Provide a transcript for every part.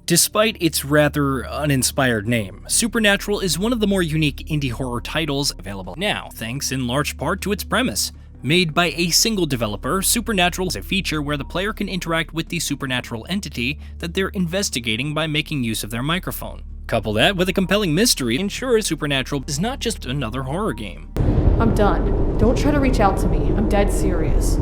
Despite its rather uninspired name, Supernatural is one of the more unique indie horror titles available now, thanks in large part to its premise. Made by a single developer, Supernatural is a feature where the player can interact with the supernatural entity that they're investigating by making use of their microphone. Couple that with a compelling mystery, ensures Supernatural is not just another horror game. I'm done. Don't try to reach out to me. I'm dead serious.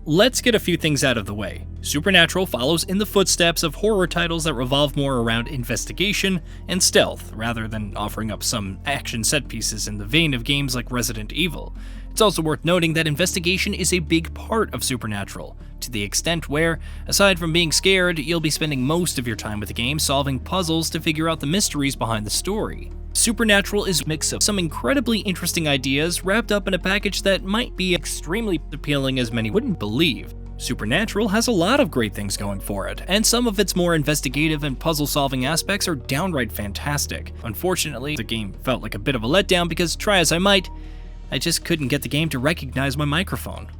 Let's get a few things out of the way. Supernatural follows in the footsteps of horror titles that revolve more around investigation and stealth, rather than offering up some action set pieces in the vein of games like Resident Evil. It's also worth noting that investigation is a big part of Supernatural, to the extent where, aside from being scared, you'll be spending most of your time with the game solving puzzles to figure out the mysteries behind the story. Supernatural is a mix of some incredibly interesting ideas wrapped up in a package that might be extremely appealing as many wouldn't believe. Supernatural has a lot of great things going for it, and some of its more investigative and puzzle-solving aspects are downright fantastic. Unfortunately, the game felt like a bit of a letdown because, try as I might, I just couldn't get the game to recognize my microphone.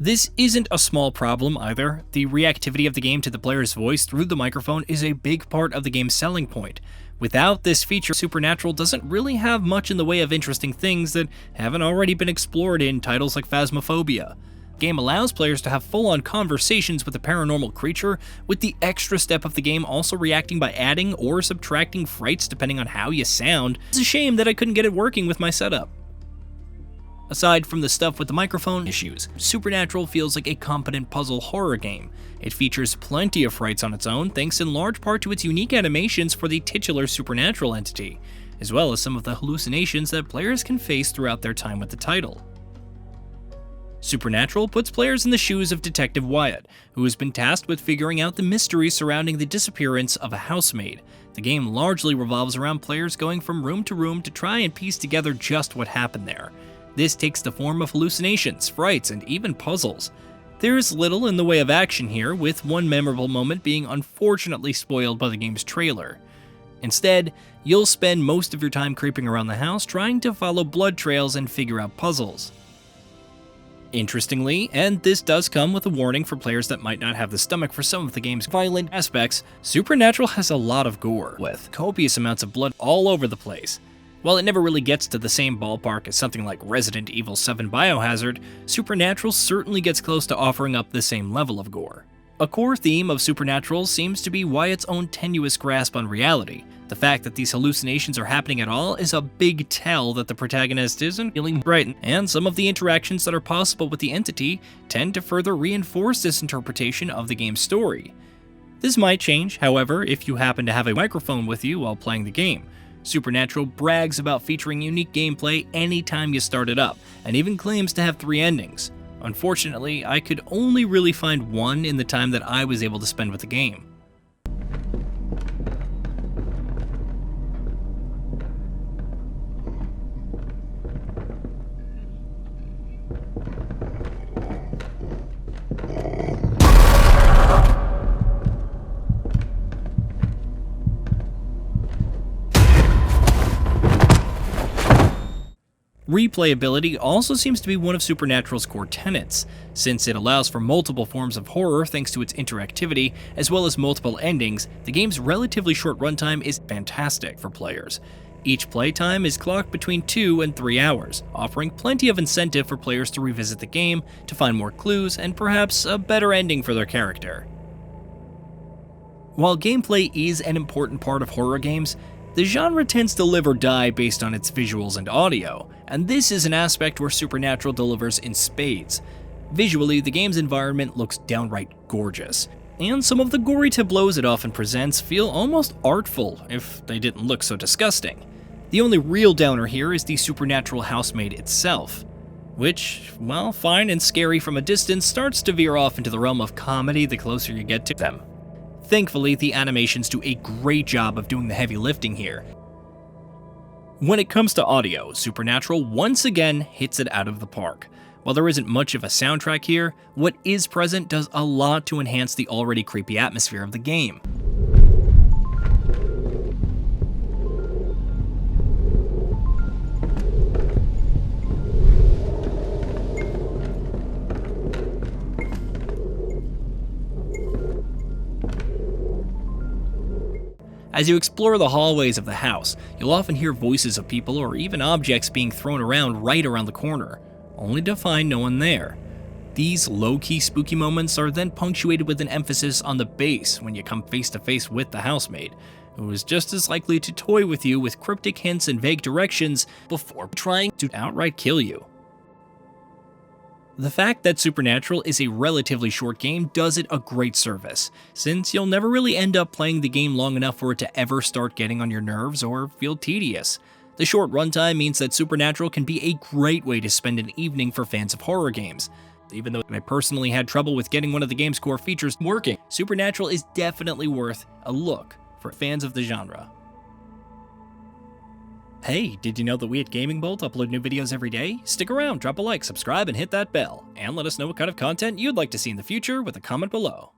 This isn't a small problem either. The reactivity of the game to the player's voice through the microphone is a big part of the game's selling point. Without this feature, Supernatural doesn't really have much in the way of interesting things that haven't already been explored in titles like Phasmophobia. The game allows players to have full-on conversations with a paranormal creature, with the extra step of the game also reacting by adding or subtracting frights depending on how you sound. It's a shame that I couldn't get it working with my setup. Aside from the stuff with the microphone issues, Supernatural feels like a competent puzzle horror game. It features plenty of frights on its own, thanks in large part to its unique animations for the titular supernatural entity, as well as some of the hallucinations that players can face throughout their time with the title. Supernatural puts players in the shoes of Detective Wyatt, who has been tasked with figuring out the mystery surrounding the disappearance of a housemaid. The game largely revolves around players going from room to room to try and piece together just what happened there. This takes the form of hallucinations, frights, and even puzzles. There's little in the way of action here, with one memorable moment being unfortunately spoiled by the game's trailer. Instead, you'll spend most of your time creeping around the house trying to follow blood trails and figure out puzzles. Interestingly, and this does come with a warning for players that might not have the stomach for some of the game's violent aspects, Supernatural has a lot of gore, with copious amounts of blood all over the place. While it never really gets to the same ballpark as something like Resident Evil 7 Biohazard, Supernatural certainly gets close to offering up the same level of gore. A core theme of Supernatural seems to be Wyatt's own tenuous grasp on reality. The fact that these hallucinations are happening at all is a big tell that the protagonist isn't feeling right, and some of the interactions that are possible with the entity tend to further reinforce this interpretation of the game's story. This might change, however, if you happen to have a microphone with you while playing the game. Supernatural brags about featuring unique gameplay anytime you start it up, and even claims to have 3 endings. Unfortunately, I could only really find one in the time that I was able to spend with the game. Replayability also seems to be one of Supernatural's core tenets, since it allows for multiple forms of horror thanks to its interactivity, as well as multiple endings. The game's relatively short runtime is fantastic for players. Each playtime is clocked between 2 and 3 hours, offering plenty of incentive for players to revisit the game, to find more clues, and perhaps a better ending for their character. While gameplay is an important part of horror games, the genre tends to live or die based on its visuals and audio, and this is an aspect where Supernatural delivers in spades. Visually, the game's environment looks downright gorgeous, and some of the gory tableaus it often presents feel almost artful if they didn't look so disgusting. The only real downer here is the supernatural housemaid itself, which, while fine and scary from a distance, starts to veer off into the realm of comedy the closer you get to them. Thankfully, the animations do a great job of doing the heavy lifting here. When it comes to audio, Supernatural once again hits it out of the park. While there isn't much of a soundtrack here, what is present does a lot to enhance the already creepy atmosphere of the game. As you explore the hallways of the house, you'll often hear voices of people or even objects being thrown around right around the corner, only to find no one there. These low-key spooky moments are then punctuated with an emphasis on the base when you come face to face with the housemaid, who is just as likely to toy with you with cryptic hints and vague directions before trying to outright kill you. The fact that Supernatural is a relatively short game does it a great service, since you'll never really end up playing the game long enough for it to ever start getting on your nerves or feel tedious. The short runtime means that Supernatural can be a great way to spend an evening for fans of horror games. Even though I personally had trouble with getting one of the game's core features working, Supernatural is definitely worth a look for fans of the genre. Hey, did you know that we at GamingBolt upload new videos every day? Stick around, drop a like, subscribe, and hit that bell. And let us know what kind of content you'd like to see in the future with a comment below.